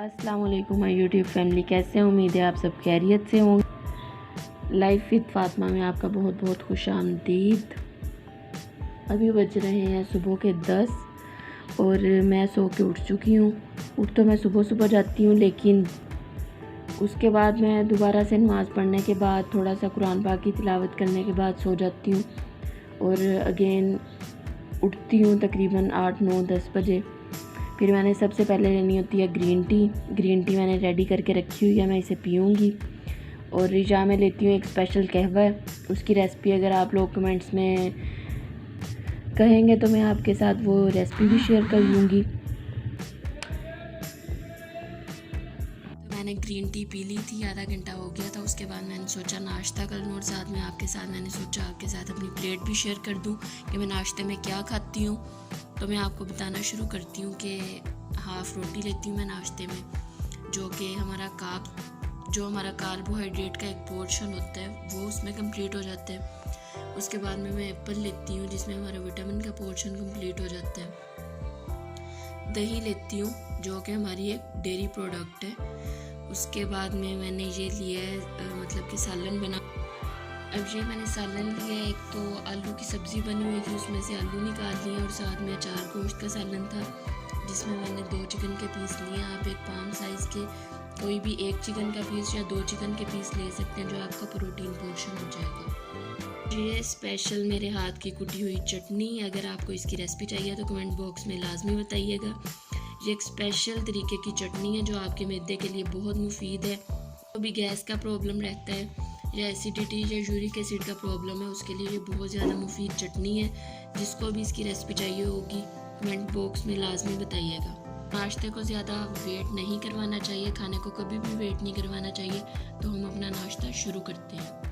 अस्सलाम वालेकुम my YouTube family, कैसे हैं? उम्मीद है आप सब खैरियत से होंगे। लाइफ विद फातिमा में आपका बहुत बहुत खुश आमदीद। अभी बज रहे हैं सुबह के 10 और मैं सो के उठ चुकी हूँ। उठ तो मैं सुबह सुबह जाती हूँ, लेकिन उसके बाद मैं दोबारा से नमाज़ पढ़ने के बाद थोड़ा सा कुरान पाक की तिलावत करने के बाद सो जाती हूँ और अगेन उठती हूँ तकरीबन 8, 9, 10 बजे। फिर मैंने सबसे पहले लेनी होती है ग्रीन टी मैंने रेडी करके रखी हुई है, मैं इसे पीऊँगी। और रिजा में लेती हूँ एक स्पेशल कहवा है, उसकी रेसिपी अगर आप लोग कमेंट्स में कहेंगे तो मैं आपके साथ वो रेसिपी भी शेयर कर लूँगी। तो मैंने ग्रीन टी पी ली थी, आधा घंटा हो गया था। उसके बाद मैंने सोचा नाश्ता कर लूँ और साथ में आपके साथ मैंने सोचा आपके साथ अपनी प्लेट भी शेयर कर दूँ कि मैं नाश्ते में क्या खाती हूँ। तो मैं आपको बताना शुरू करती हूँ कि हाफ़ रोटी लेती हूँ मैं नाश्ते में, जो कि हमारा कार्बोहाइड्रेट का एक पोर्शन होता है वो उसमें कंप्लीट हो जाता है। उसके बाद में मैं एप्पल लेती हूँ जिसमें हमारा विटामिन का पोर्शन कंप्लीट हो जाता है। दही लेती हूँ जो कि हमारी एक डेयरी प्रोडक्ट है। उसके बाद में मैंने ये लिया है मतलब कि सालन बना। अब ये मैंने सालन लिया, एक तो आलू की सब्ज़ी बनी हुई थी उसमें से आलू निकाल लिए और साथ में 4 गोश्त का सालन था जिसमें मैंने 2 चिकन के पीस लिए। आप एक पाम साइज़ के कोई भी 1 चिकन का पीस या 2 चिकन के पीस ले सकते हैं, जो आपका प्रोटीन पोर्शन हो जाएगा। ये स्पेशल मेरे हाथ की कुटी हुई चटनी, अगर आपको इसकी रेसिपी चाहिए तो कमेंट बॉक्स में लाजमी बताइएगा। ये एक स्पेशल तरीके की चटनी है जो आपके मैदे के लिए बहुत मुफीद है। अभी गैस का प्रॉब्लम रहता है या एसिडिटी या यूरिक एसिड का प्रॉब्लम है, उसके लिए ये बहुत ज़्यादा मुफीद चटनी है। जिसको भी इसकी रेसिपी चाहिए होगी कमेंट बॉक्स में लाजमी बताइएगा। नाश्ते को ज़्यादा वेट नहीं करवाना चाहिए, खाने को कभी भी वेट नहीं करवाना चाहिए। तो हम अपना नाश्ता शुरू करते हैं।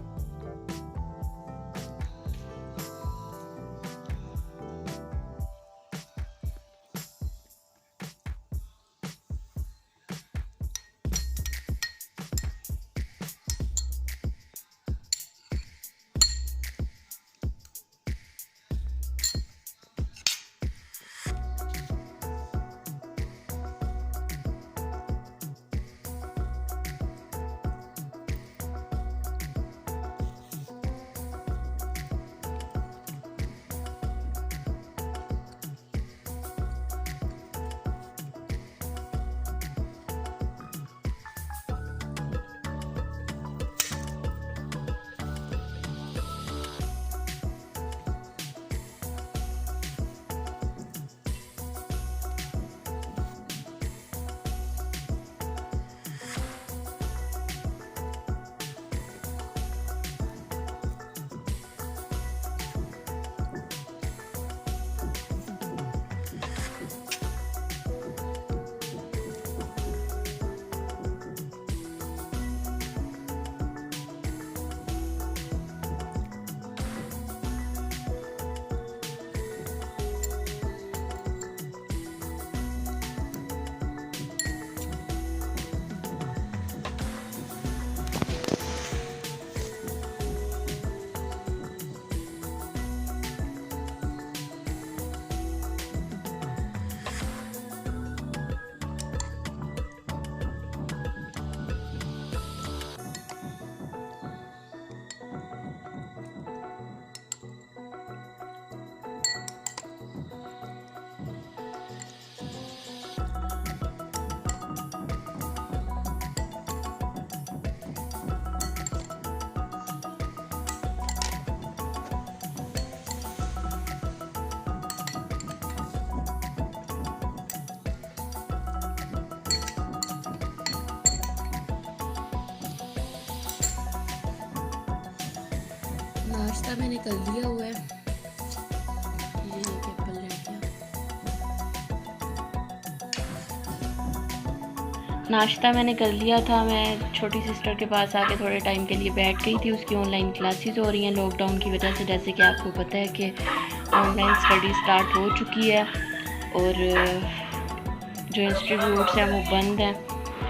नाश्ता मैंने कर लिया हुआ है, ये एक एप्पल रह गया। नाश्ता मैंने कर लिया था। मैं छोटी सिस्टर के पास आके थोड़े टाइम के लिए बैठ गई थी। उसकी ऑनलाइन क्लासेस हो रही हैं लॉकडाउन की वजह से, जैसे कि आपको पता है कि ऑनलाइन स्टडी स्टार्ट हो चुकी है और जो इंस्टीट्यूट्स हैं वो बंद हैं।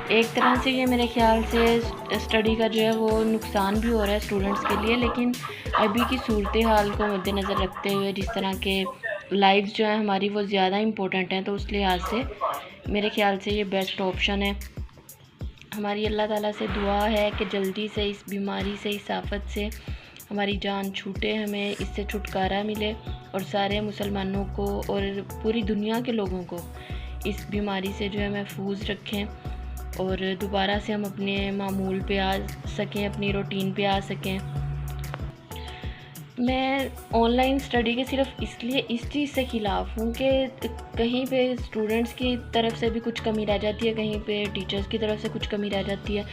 एक तरह से ये मेरे ख्याल से स्टडी का जो है वो नुकसान भी हो रहा है स्टूडेंट्स के लिए, लेकिन अभी की सूरत हाल को मद्देनज़र रखते हुए जिस तरह के लाइव्स जो है हमारी वो ज़्यादा इम्पोर्टेंट हैं, तो उस लिहाज से मेरे ख़्याल से ये बेस्ट ऑप्शन है। हमारी अल्लाह ताला से दुआ है कि जल्दी से इस बीमारी से, इस आफत से हमारी जान छूटे, हमें इससे छुटकारा मिले और सारे मुसलमानों को और पूरी दुनिया के लोगों को इस बीमारी से जो है महफूज रखें और दोबारा से हम अपने मामूल पे आ सकें, अपनी रूटीन पे आ सकें। मैं ऑनलाइन स्टडी के सिर्फ इसलिए इस चीज़ से ख़िलाफ़ हूँ कि कहीं पे स्टूडेंट्स की तरफ से भी कुछ कमी रह जाती है, कहीं पे टीचर्स की तरफ से कुछ कमी रह जाती है।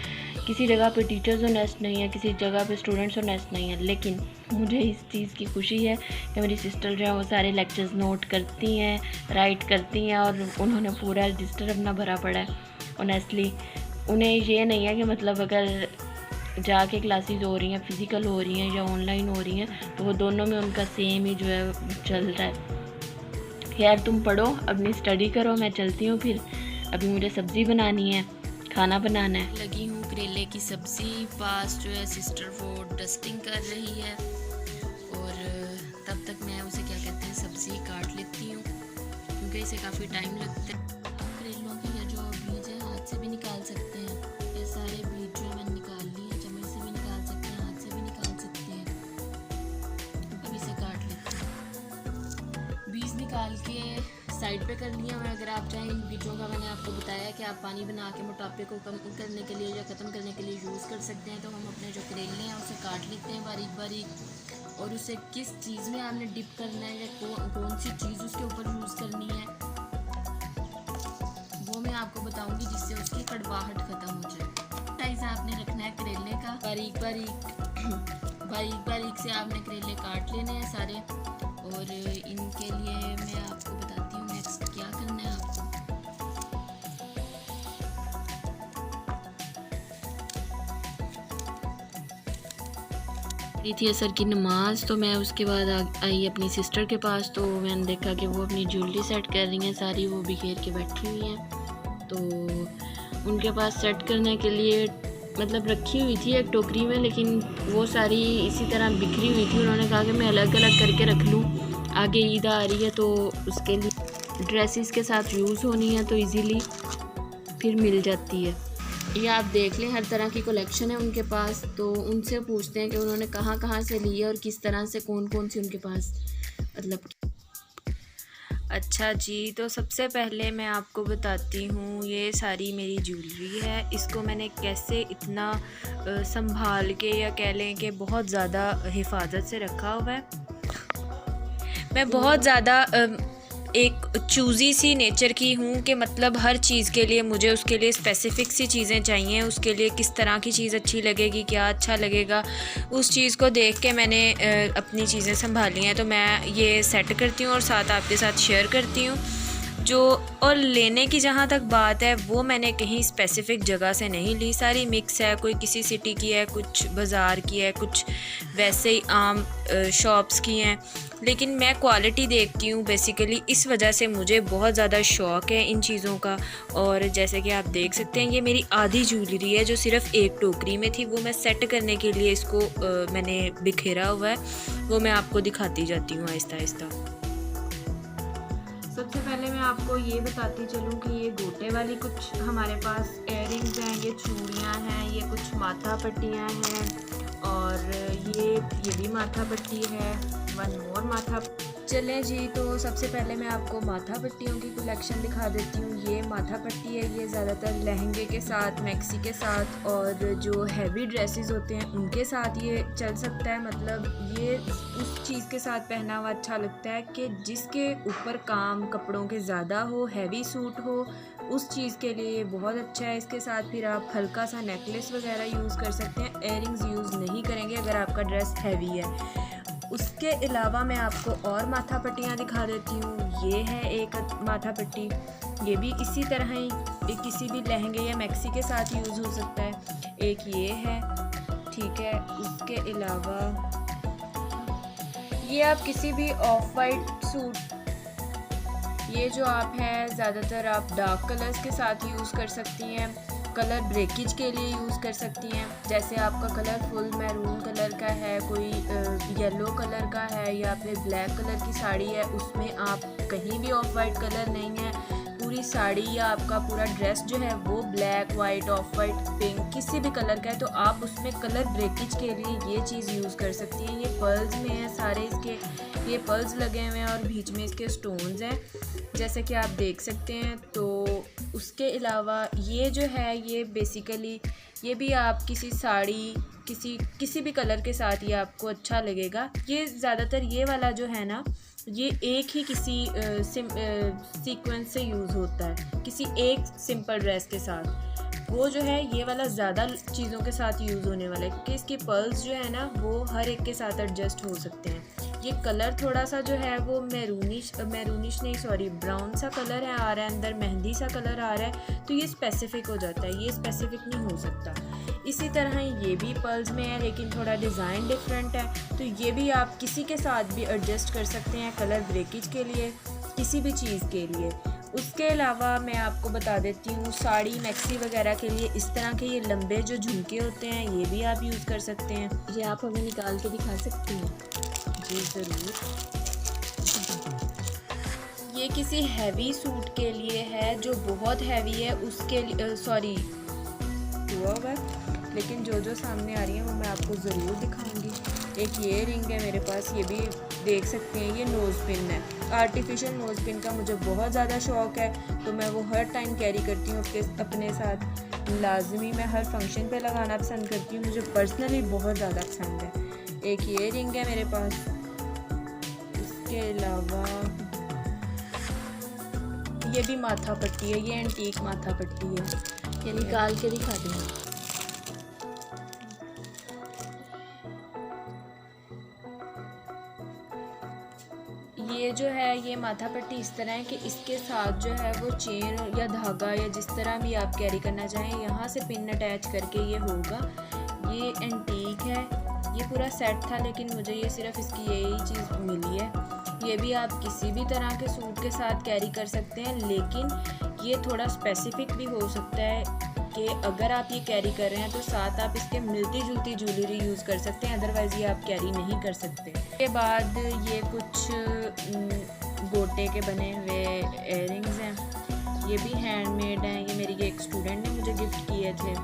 किसी जगह पे टीचर्स ऑनेस्ट नहीं है, किसी जगह पे स्टूडेंट्स ऑनेस्ट नहीं है। लेकिन मुझे इस चीज़ की खुशी है कि मेरी सिस्टर जो है वो सारे लेक्चर्स नोट करती हैं, राइट करती हैं और उन्होंने पूरा रजिस्टर अपना भरा पड़ा है ऑनेस्टली। उन्हें ये नहीं है कि मतलब अगर जाके क्लासेस हो रही हैं, फ़िज़िकल हो रही हैं या ऑनलाइन हो रही हैं, तो वो दोनों में उनका सेम ही जो है चल रहा है। खैर तुम पढ़ो, अपनी स्टडी करो, मैं चलती हूँ फिर। अभी मुझे सब्ज़ी बनानी है, खाना बनाना है। लगी हूँ करेले की सब्ज़ी, पास जो है सिस्टर वो डस्टिंग कर रही है और तब तक मैं उसे क्या कहते हैं सब्ज़ी काट लेती हूँ, क्योंकि इसे काफ़ी टाइम लगता है। करेलों की ये जो बीज है हाथ से भी निकाल सकते हैं, ये सारे बीज जो मैंने निकाल लिए, चम्मच से भी निकाल सकते हैं, हाथ से भी निकाल सकते हैं। अब इसे काट लेते हैं। बीज निकाल के साइड पे कर लिया। और अगर आप चाहें इन बीजों का, मैंने आपको बताया कि आप पानी बना के मोटापे को कम करने के लिए या ख़त्म करने के लिए यूज़ कर सकते हैं। तो हम अपने जो करेले हैं उसे काट लेते हैं बारीक बारीक और उसे किस चीज़ में आपने डिप करना है या कौन सी चीज़ उसके ऊपर यूज़ करनी है वो मैं आपको बताऊंगी, जिससे उसकी कड़वाहट ख़त्म हो जाए। साइज आपने रखना है करेले का, बारीक बारीक से आपने करेले काट लेने हैं सारे। और इनके लिए मैं आपको बताती हूँ नेक्स्ट क्या करना है आपको। थी असर की नमाज, तो मैं उसके बाद आई अपनी सिस्टर के पास। तो मैंने देखा कि वो अपनी ज्वेलरी सेट कर रही हैं, सारी वो बिखेर के बैठी हुई हैं। तो उनके पास सेट करने के लिए मतलब रखी हुई थी एक टोकरी में, लेकिन वो सारी इसी तरह बिखरी हुई थी। उन्होंने कहा कि मैं अलग अलग करके रख लूँ, आगे ईद आ रही है तो उसके लिए ड्रेसेस के साथ यूज़ होनी है तो इजीली फिर मिल जाती है। ये आप देख लें, हर तरह की कलेक्शन है उनके पास। तो उनसे पूछते हैं कि उन्होंने कहाँ से ली है और किस तरह से, कौन सी उनके पास मतलब। अच्छा जी, तो सबसे पहले मैं आपको बताती हूँ, ये सारी मेरी ज्वेलरी है। इसको मैंने कैसे इतना संभाल के या कह लें कि बहुत ज़्यादा हिफाजत से रखा हुआ है। मैं बहुत ज़्यादा एक चूज़ी सी नेचर की हूँ कि मतलब हर चीज़ के लिए मुझे उसके लिए स्पेसिफ़िक सी चीज़ें चाहिए, उसके लिए किस तरह की चीज़ अच्छी लगेगी, क्या अच्छा लगेगा, उस चीज़ को देख के मैंने अपनी चीज़ें संभाली हैं। तो मैं ये सेट करती हूँ और साथ आपके साथ शेयर करती हूँ। जो और लेने की जहाँ तक बात है, वो मैंने कहीं स्पेसिफ़िक जगह से नहीं ली, सारी मिक्स है। कोई किसी सिटी की है, कुछ बाज़ार की है, कुछ वैसे ही आम शॉप्स की हैं। लेकिन मैं क्वालिटी देखती हूँ बेसिकली, इस वजह से मुझे बहुत ज़्यादा शौक़ है इन चीज़ों का। और जैसे कि आप देख सकते हैं, ये मेरी आधी ज्वेलरी है जो सिर्फ़ एक टोकरी में थी। वो मैं सेट करने के लिए इसको मैंने बिखेरा हुआ है, वो मैं आपको दिखाती जाती हूँ आहिस्ता आहिस्ता। सबसे पहले मैं आपको ये बताती चलूँ कि ये गोटे वाली कुछ हमारे पास इयररिंग्स हैं, ये चूड़ियाँ हैं, ये कुछ माथा पट्टियाँ हैं और ये भी माथा पट्टी है, वन मोर माथा। चलें जी, तो सबसे पहले मैं आपको माथा पट्टियों की कलेक्शन दिखा देती हूँ। ये माथा पट्टी है, ये ज़्यादातर लहंगे के साथ, मैक्सी के साथ और जो हैवी ड्रेसेस होते हैं उनके साथ ये चल सकता है। मतलब ये उस चीज़ के साथ पहना हुआ अच्छा लगता है कि जिसके ऊपर काम कपड़ों के ज़्यादा हो, हैवी सूट हो, उस चीज़ के लिए ये बहुत अच्छा है। इसके साथ फिर आप हल्का सा नेकलेस वगैरह यूज़ कर सकते हैं। इयररिंग्स यूज़ नहीं करेंगे अगर आपका ड्रेस हैवी है। उसके अलावा मैं आपको और माथा पट्टियाँ दिखा देती हूँ। ये है एक माथा पट्टी, ये भी इसी तरह ही किसी भी लहंगे या मैक्सी के साथ यूज़ हो सकता है। एक ये है, ठीक है। उसके अलावा ये आप किसी भी ऑफ वाइट सूट, ये जो आप हैं ज़्यादातर आप डार्क कलर्स के साथ यूज़ कर सकती हैं। कलर ब्रेकेज के लिए यूज़ कर सकती हैं। जैसे आपका कलर फुल मैरून कलर का है, कोई येलो कलर का है, या फिर ब्लैक कलर की साड़ी है, उसमें आप कहीं भी ऑफ वाइट कलर नहीं है, पूरी साड़ी या आपका पूरा ड्रेस जो है वो black, white, of white, pink किसी भी कलर का है, तो आप उसमें कलर ब्रेकेज के लिए ये चीज़ यूज़ कर सकती हैं। ये पर्ल्स में है सारे, इसके ये पर्ल्स लगे हुए हैं और बीच में इसके स्टोन्स हैं, जैसे कि आप देख सकते हैं। तो उसके अलावा ये जो है, ये बेसिकली ये भी आप किसी साड़ी किसी भी कलर के साथ ये आपको अच्छा लगेगा। ये ज़्यादातर ये वाला जो है ना, ये एक ही किसी सीक्वेंस से यूज़ होता है, किसी एक सिंपल ड्रेस के साथ। वो जो है ये वाला ज़्यादा चीज़ों के साथ यूज़ होने वाला है, क्योंकि इसके पर्ल्स जो है ना वो हर एक के साथ एडजस्ट हो सकते हैं। ये कलर थोड़ा सा जो है वो मैरूनिश नहीं, सॉरी, ब्राउन सा कलर है आ रहा है, अंदर मेहंदी सा कलर आ रहा है, तो ये स्पेसिफिक हो जाता है, ये स्पेसिफिक नहीं हो सकता। इसी तरह ये भी पर्ल्स में है, लेकिन थोड़ा डिज़ाइन डिफरेंट है, तो ये भी आप किसी के साथ भी एडजस्ट कर सकते हैं कलर ब्रेकेज के लिए, किसी भी चीज़ के लिए। उसके अलावा मैं आपको बता देती हूँ, साड़ी मैक्सी वगैरह के लिए इस तरह के ये लंबे जो झुमके होते हैं, ये भी आप यूज़ कर सकते हैं। ये आप हमें निकाल के दिखा सकती हैं? जी ज़रूर। ये किसी हैवी सूट के लिए है, जो बहुत हैवी है उसके लिए, सॉरी हुआ है, लेकिन जो सामने आ रही है वो मैं आपको ज़रूर दिखाऊंगी। एक ये रिंग है मेरे पास, ये भी देख सकते हैं, ये नोज़ पिन है। आर्टिफिशियल नोज़ पिन का मुझे बहुत ज़्यादा शौक़ है, तो मैं वो हर टाइम कैरी करती हूँ अपने साथ। लाजमी मैं हर फंक्शन पे लगाना पसंद करती हूँ, मुझे पर्सनली बहुत ज़्यादा पसंद है। एक ये रिंग है मेरे पास। इसके अलावा ये भी माथा पट्टी है, ये एंटीक माथा पट्टी है, ये निकाल के दिखा दें। ये जो है, ये माथा पट्टी इस तरह है कि इसके साथ जो है वो चेन या धागा या जिस तरह भी आप कैरी करना चाहें, यहाँ से पिन अटैच करके ये होगा। ये एंटीक है, ये पूरा सेट था, लेकिन मुझे ये सिर्फ इसकी यही चीज़ मिली है। ये भी आप किसी भी तरह के सूट के साथ कैरी कर सकते हैं, लेकिन ये थोड़ा स्पेसिफिक भी हो सकता है कि अगर आप ये कैरी कर रहे हैं तो साथ आप इसके मिलती जुलती ज्वेलरी यूज़ कर सकते हैं, अदरवाइज़ ये आप कैरी नहीं कर सकते। उसके बाद ये कुछ गोटे के बने हुए इयररिंग्स हैं, ये भी हैंडमेड हैं। ये मेरी एक स्टूडेंट ने मुझे गिफ्ट किए थे,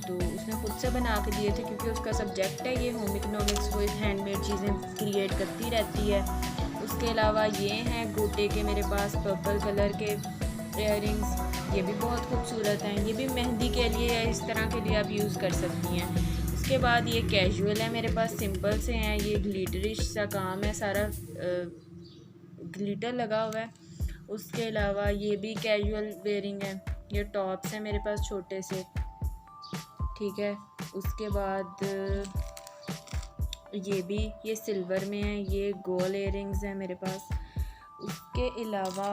तो उसने खुद से बना के दिए थे, क्योंकि उसका सब्जेक्ट है ये होम इकोनॉमिक्स, वो हैंडमेड चीज़ें क्रिएट करती रहती है। उसके अलावा ये हैं गोटे के मेरे पास पर्पल कलर के इयररिंग्स, ये भी बहुत खूबसूरत हैं। ये भी मेहंदी के लिए या इस तरह के लिए आप यूज़ कर सकती हैं। उसके बाद ये कैजुअल है मेरे पास, सिंपल से हैं, ये ग्लिटरिश सा काम है, सारा ग्लिटर लगा हुआ है। उसके अलावा ये भी कैजुअल वेयरिंग है, ये टॉप्स हैं मेरे पास छोटे से, ठीक है। उसके बाद ये सिल्वर में है, ये गोल्ड इयररिंग्स हैं मेरे पास। उसके अलावा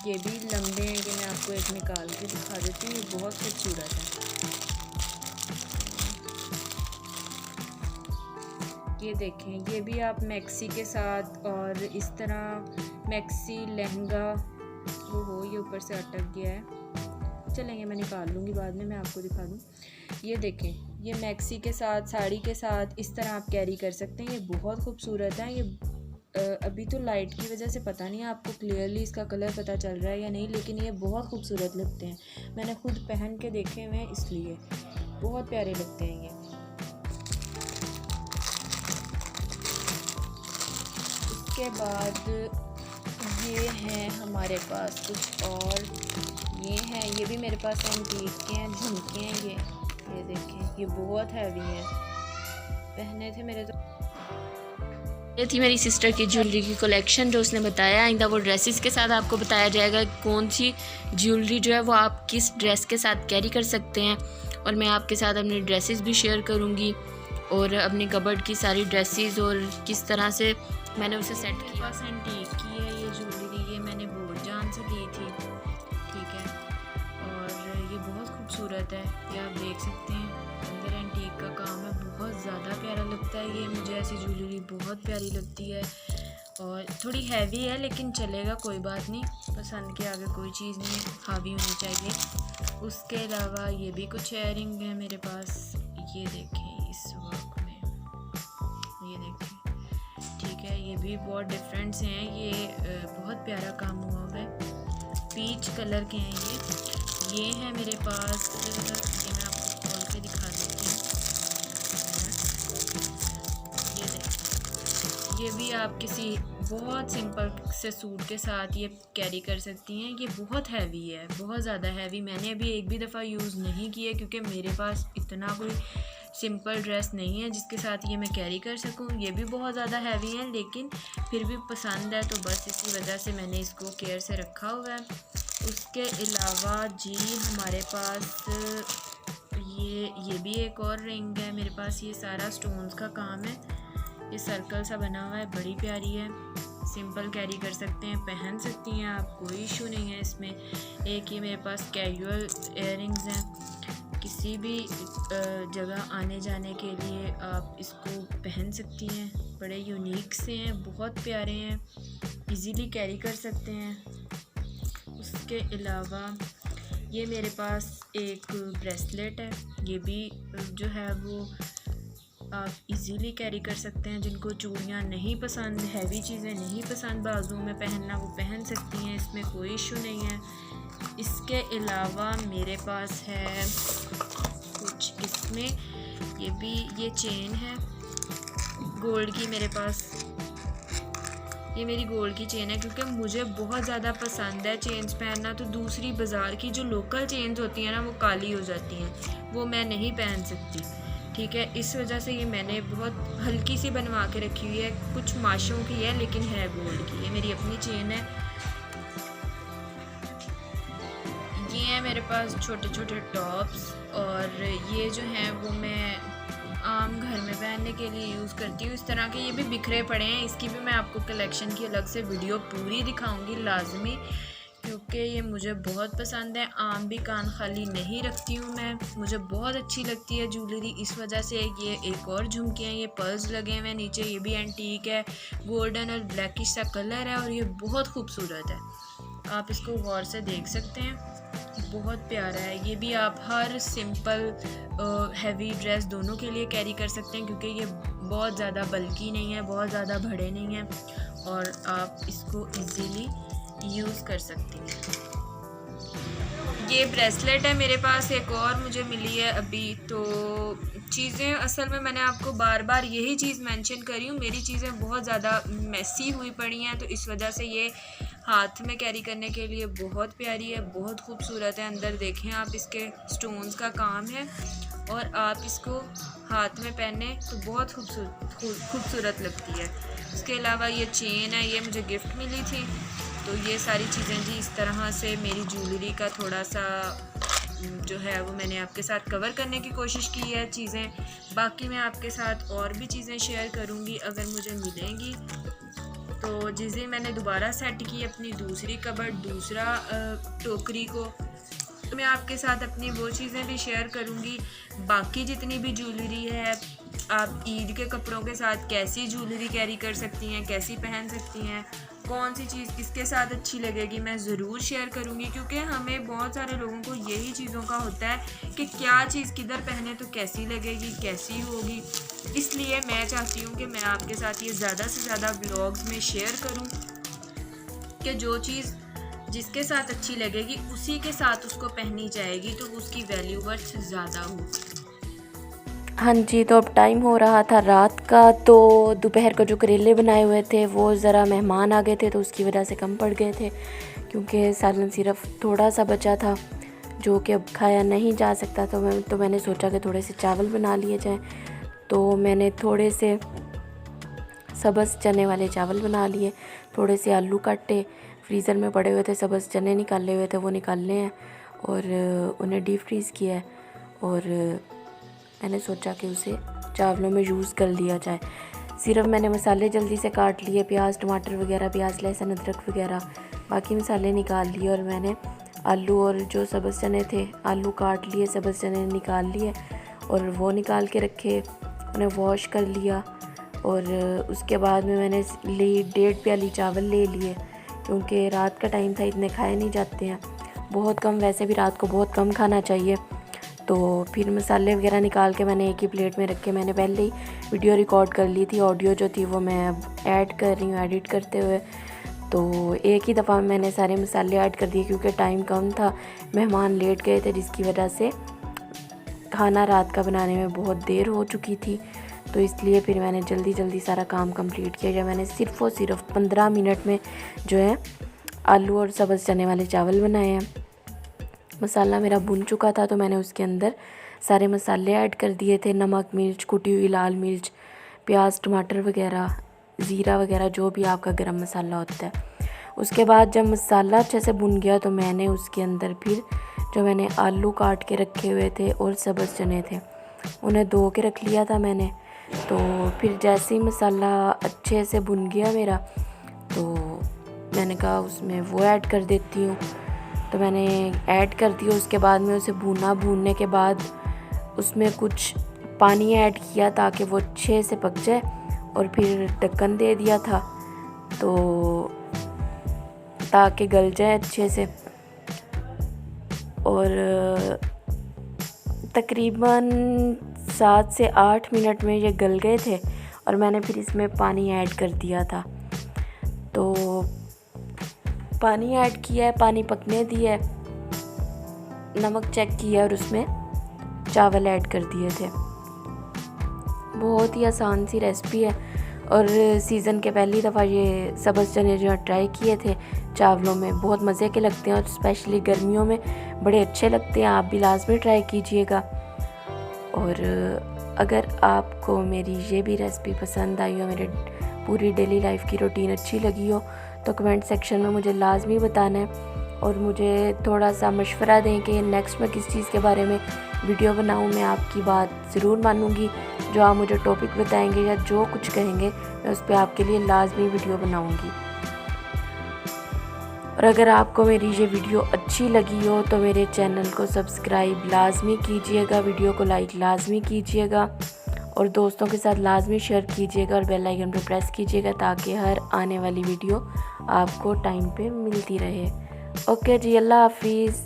ये भी लंबे हैं, कि मैं आपको एक निकाल के दिखा देती हूँ, ये बहुत खूबसूरत है। ये देखें, ये भी आप मैक्सी के साथ, और इस तरह मैक्सी लहंगा, वो हो, ये ऊपर से अटक गया है, चलेंगे मैं निकाल लूँगी बाद में, मैं आपको दिखा दूँ। ये देखें, ये मैक्सी के साथ, साड़ी के साथ इस तरह आप कैरी कर सकते हैं, ये बहुत खूबसूरत है। ये अभी तो लाइट की वजह से पता नहीं आपको क्लियरली इसका कलर पता चल रहा है या नहीं, लेकिन ये बहुत खूबसूरत लगते हैं। मैंने खुद पहन के देखे हुए हैं, इसलिए बहुत प्यारे लगते हैं ये। उसके बाद ये हैं हमारे पास कुछ और, ये हैं, ये भी मेरे पास एंटीक के हैं, झुमके हैं ये देखें, ये बहुत हैवी हैं, पहने थे मेरे तो। ये थी मेरी सिस्टर की ज्वेलरी की कलेक्शन जो उसने बताया। आइंदा वो ड्रेसेस के साथ आपको बताया जाएगा कौन सी ज्वेलरी जो है वो आप किस ड्रेस के साथ कैरी कर सकते हैं, और मैं आपके साथ अपनी ड्रेसेस भी शेयर करूँगी, और अपनी कबर्ड की सारी ड्रेसेस और किस तरह से मैंने उसे सेट किया। एंटीक की है ये ज्वेलरी, ये मैंने भोरजान से ली थी, ठीक है, और ये बहुत खूबसूरत है, ये आप देख सकते हैं, अंदर एंटीक का काम है, बहुत ज़्यादा प्यारा लगता है ये, मुझे ऐसी ज्वेलरी बहुत प्यारी लगती है। और थोड़ी हैवी है लेकिन चलेगा, कोई बात नहीं, पसंद के आगे कोई चीज़ नहीं हावी होनी चाहिए। उसके अलावा ये भी कुछ इयररिंग है मेरे पास, ये देखें इस वर्क में, ये देखें, ठीक है, ये भी बहुत डिफरेंट से हैं, ये बहुत प्यारा काम हुआ हुआ है, पीच कलर के हैं ये है मेरे पास, ये मैं आपको खोल के दिखा देती हूँ, ये देखें, ये भी आप किसी बहुत सिंपल से सूट के साथ ये कैरी कर सकती हैं। ये बहुत हैवी है, बहुत ज़्यादा हैवी, मैंने अभी एक भी दफ़ा यूज़ नहीं किया क्योंकि मेरे पास इतना कोई सिंपल ड्रेस नहीं है जिसके साथ ये मैं कैरी कर सकूं। ये भी बहुत ज़्यादा हैवी है लेकिन फिर भी पसंद है, तो बस इसी वजह से मैंने इसको केयर से रखा हुआ है। उसके अलावा जी हमारे पास ये भी एक और रिंग है मेरे पास, ये सारा स्टोन्स का काम है, ये सर्कल सा बना हुआ है, बड़ी प्यारी है, सिंपल कैरी कर सकते हैं, पहन सकती हैं आप, कोई इशू नहीं है इसमें। एक ये मेरे पास कैजुअल इयररिंग्स हैं, किसी भी जगह आने जाने के लिए आप इसको पहन सकती हैं, बड़े यूनिक से हैं, बहुत प्यारे हैं, इजीली कैरी कर सकते हैं। उसके अलावा ये मेरे पास एक ब्रेसलेट है, ये भी जो है वो आप इजीली कैरी कर सकते हैं, जिनको चूड़ियाँ नहीं पसंद, हैवी चीज़ें नहीं पसंद बाजुओं में पहनना, वो पहन सकती हैं, इसमें कोई इशू नहीं है। इसके अलावा मेरे पास है कुछ इसमें, ये चेन है गोल्ड की मेरे पास, ये मेरी गोल्ड की चेन है क्योंकि मुझे बहुत ज़्यादा पसंद है चेन्स पहनना। तो दूसरी बाज़ार की जो लोकल चेन्स होती हैं ना वो काली हो जाती हैं, वो मैं नहीं पहन सकती, ठीक है, इस वजह से ये मैंने बहुत हल्की सी बनवा के रखी हुई है, कुछ माशों की है लेकिन है गोल्ड की, ये मेरी अपनी चेन है। ये है मेरे पास छोटे छोटे टॉप्स, और ये जो हैं वो मैं आम घर में पहनने के लिए यूज़ करती हूँ। इस तरह के ये भी बिखरे पड़े हैं, इसकी भी मैं आपको कलेक्शन की अलग से वीडियो पूरी दिखाऊंगी लाजमी, क्योंकि ये मुझे बहुत पसंद है। आम भी कान खाली नहीं रखती हूँ मैं, मुझे बहुत अच्छी लगती है ज्वेलरी, इस वजह से। ये एक और झुमके हैं, ये पर्ल्स लगे हुए हैं नीचे, ये भी एंटीक है, गोल्डन और ब्लैकिश सा कलर है और ये बहुत खूबसूरत है, आप इसको गौर से देख सकते हैं, बहुत प्यारा है। ये भी आप हर सिंपल हैवी ड्रेस दोनों के लिए कैरी कर सकते हैं क्योंकि ये बहुत ज़्यादा बल्की नहीं है, बहुत ज़्यादा बड़े नहीं हैं, और आप इसको इजीली यूज़ कर सकती हैं। ये ब्रेसलेट है मेरे पास, एक और मुझे मिली है अभी। तो चीज़ें असल में मैंने आपको बार बार यही चीज़ मेंशन करी हूँ, मेरी चीज़ें बहुत ज़्यादा मैसी हुई पड़ी हैं, तो इस वजह से ये हाथ में कैरी करने के लिए बहुत प्यारी है, बहुत खूबसूरत है। अंदर देखें आप, इसके स्टोन्स का काम है और आप इसको हाथ में पहने तो बहुत खूबसूरत लगती है। उसके अलावा ये चेन है, ये मुझे गिफ्ट मिली थी। तो ये सारी चीज़ें जी इस तरह से मेरी ज्वेलरी का थोड़ा सा जो है वो मैंने आपके साथ कवर करने की कोशिश की है चीज़ें। बाकी मैं आपके साथ और भी चीज़ें शेयर करूँगी अगर मुझे मिलेंगी। तो जिस दिन मैंने दोबारा सेट की अपनी दूसरी कबर्ड, दूसरा टोकरी को, तो मैं आपके साथ अपनी वो चीज़ें भी शेयर करूँगी। बाकी जितनी भी ज्वेलरी है, आप ईद के कपड़ों के साथ कैसी ज्वेलरी कैरी कर सकती हैं, कैसी पहन सकती हैं, कौन सी चीज़ किसके साथ अच्छी लगेगी, मैं ज़रूर शेयर करूँगी। क्योंकि हमें बहुत सारे लोगों को यही चीज़ों का होता है कि क्या चीज़ किधर पहने तो कैसी लगेगी, कैसी होगी। इसलिए मैं चाहती हूँ कि मैं आपके साथ ये ज़्यादा से ज़्यादा व्लॉग्स में शेयर करूँ कि जो चीज़ जिसके साथ अच्छी लगेगी उसी के साथ उसको पहनी जाएगी, तो उसकी वैल्यू वर्थ ज़्यादा होगी। हाँ जी, तो अब टाइम हो रहा था रात का। तो दोपहर को जो करेले बनाए हुए थे वो ज़रा मेहमान आ गए थे तो उसकी वजह से कम पड़ गए थे, क्योंकि सालन सिर्फ थोड़ा सा बचा था जो कि अब खाया नहीं जा सकता। तो मैंने सोचा कि थोड़े से चावल बना लिए जाएं। तो मैंने थोड़े से सब्ज़ चने वाले चावल बना लिए, थोड़े से आलू काटे, फ्रीज़र में पड़े हुए थे सब्ज़ चने निकाले हुए थे, वो निकालने हैं और उन्हें डीप फ्रीज़ किया है। और मैंने सोचा कि उसे चावलों में यूज़ कर लिया जाए। सिर्फ मैंने मसाले जल्दी से काट लिए, प्याज टमाटर वगैरह, प्याज लहसुन अदरक वगैरह, बाकी मसाले निकाल लिए। और मैंने आलू और जो सब्ज़ चने थे, आलू काट लिए, सब्ज़ चने निकाल लिए और वो निकाल के रखे, उन्हें वॉश कर लिया। और उसके बाद में मैंने ली 1.5 प्याली चावल ले लिए, क्योंकि रात का टाइम था, इतने खाए नहीं जाते हैं, बहुत कम, वैसे भी रात को बहुत कम खाना चाहिए। तो फिर मसाले वगैरह निकाल के मैंने एक ही प्लेट में रख के मैंने पहले ही वीडियो रिकॉर्ड कर ली थी, ऑडियो जो थी वो मैं अब ऐड कर रही हूँ एडिट करते हुए। तो एक ही दफ़ा मैंने सारे मसाले ऐड कर दिए, क्योंकि टाइम कम था, मेहमान लेट गए थे, जिसकी वजह से खाना रात का बनाने में बहुत देर हो चुकी थी। तो इसलिए फिर मैंने जल्दी जल्दी सारा काम कंप्लीट किया। जब मैंने सिर्फ़ और सिर्फ 15 मिनट में जो है आलू और सब्ज़ चने वाले चावल बनाए हैं। मसाला मेरा भुन चुका था, तो मैंने उसके अंदर सारे मसाले ऐड कर दिए थे, नमक, मिर्च, कुटी हुई लाल मिर्च, प्याज, टमाटर वगैरह, ज़ीरा वगैरह, जो भी आपका गरम मसाला होता है। उसके बाद जब मसाला अच्छे से भुन गया तो मैंने उसके अंदर फिर जो मैंने आलू काट के रखे हुए थे और सब्ज़ चने थे उन्हें धो के रख लिया था मैंने। तो फिर जैसे ही मसाला अच्छे से भुन गया मेरा, तो मैंने कहा उसमें वो ऐड कर देती हूँ। तो मैंने ऐड कर दिया। उसके बाद में उसे भूनने के बाद उसमें कुछ पानी ऐड किया ताकि वो अच्छे से पक जाए, और फिर ढक्कन दे दिया था तो ताकि गल जाए अच्छे से। और तकरीबन 7 से 8 मिनट में ये गल गए थे, और मैंने फिर इसमें पानी ऐड कर दिया था। तो पानी ऐड किया है, पानी पकने दिया है, नमक चेक किया और उसमें चावल ऐड कर दिए थे। बहुत ही आसान सी रेसिपी है, और सीज़न के पहली दफ़ा ये सब्ज़ चने जो ट्राई किए थे चावलों में, बहुत मज़े के लगते हैं, और स्पेशली गर्मियों में बड़े अच्छे लगते हैं। आप भी लाजमी ट्राई कीजिएगा। और अगर आपको मेरी ये भी रेसिपी पसंद आई हो, मेरे पूरी डेली लाइफ की रूटीन अच्छी लगी हो, तो कमेंट सेक्शन में मुझे लाजमी बताना है, और मुझे थोड़ा सा मशवरा दें कि नेक्स्ट में किस चीज़ के बारे में वीडियो बनाऊं। मैं आपकी बात ज़रूर मानूंगी। जो आप मुझे टॉपिक बताएंगे या जो कुछ कहेंगे, मैं उस पर आपके लिए लाजमी वीडियो बनाऊंगी। और अगर आपको मेरी ये वीडियो अच्छी लगी हो तो मेरे चैनल को सब्सक्राइब लाजमी कीजिएगा, वीडियो को लाइक लाजमी कीजिएगा, और दोस्तों के साथ लाजमी शेयर कीजिएगा, और बेल आइकन पर प्रेस कीजिएगा ताकि हर आने वाली वीडियो आपको टाइम पे मिलती रहे। ओके जी, अल्लाह हाफिज़।